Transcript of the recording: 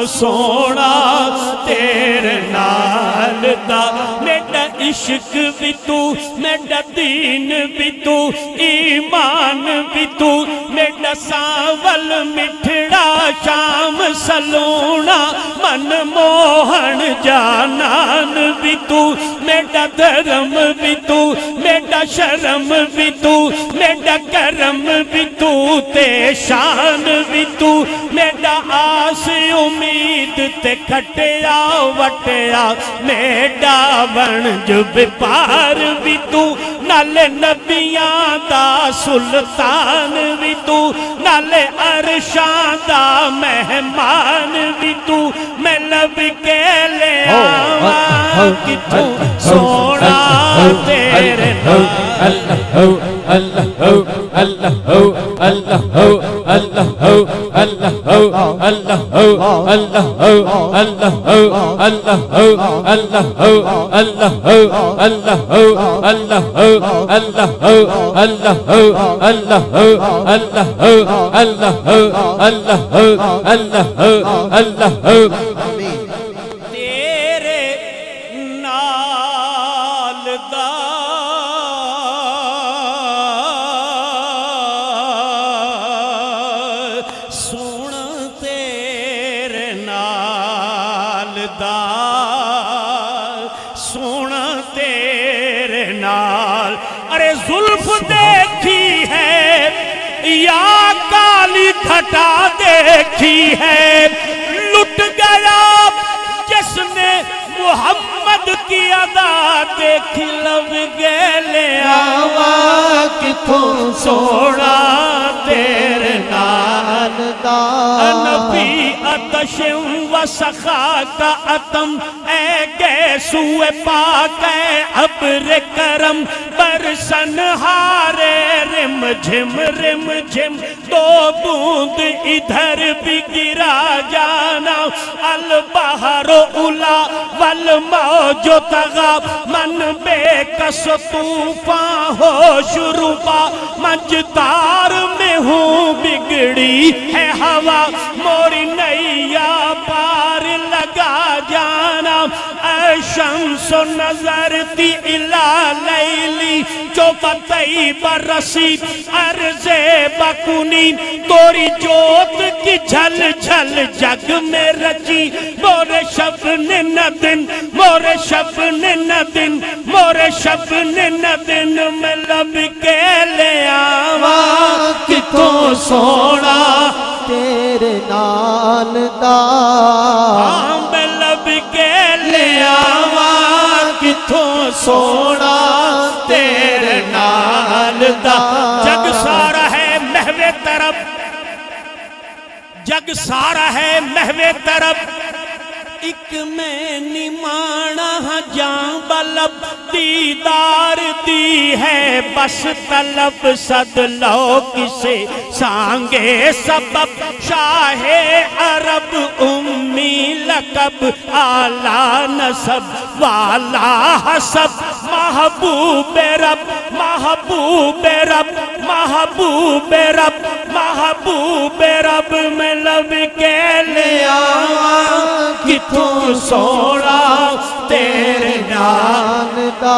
سونا تیرے نال دا میڈا عشق بھی تو میڈا دین بھی تو ایمان بھی تو میڈا ساول مٹھڑا شام سلونا من موہن جانان بھی تو میڈا دھرم بھی تو میڈا شرم بھی تو میڈا کرم بھی تو تے شان بھی تو میڈا آس امید تے کھٹیا وٹیا میڈا ونج بپار بھی تو نالے نبیاں دا سلطان بھی تو نالے عرشاں دا مہمان بھی تو میں لب کے لے آواں کہ تو سونا تیرے نال سونا تیرے نال ارے زلف دیکھی ہے یا کالی گھٹا دیکھی ہے لٹ گیا جس نے محمد کی ادا دیکھی لب گیلے آوا کتوں سونا تیرے نال دا نبی اتشم و سخا کا اتم اے گیسوے پاک اے عبر کرم برسن ہارے رم جھم دو بوند ادھر بھی گرا جانا البحر اولا والموج تغا من بے کس طوفان ہو شروبا مجدار میں ہوں بگڑی ہے ہوا موری نیا پار لگا جانا اے شمس نظرتی الہ لیلی جو بتائی برسی عرض بکنی توری جوت کی جھل جھل جگ میں رچی مورے شب ندن مورے شب ندن مورے شب ندن میں لب کے لے آواں کتوں سونا تیرے نال دا میں لب کے لے آواں کتوں سونا تیرے نال دا جگ سارا ہے محو طرف جگ سارا ہے محو طرف ایک میں نمانا جان بلب دیدار دی ہے بس طلب صد لو کسے سانگے سبب شاہ عرب امی لقب آلہ نسب والا حسب محبوب رب محبوب رب محبوب رب محبوب رب میں لب کے لے آواں کتوں سونا تیرے نال دا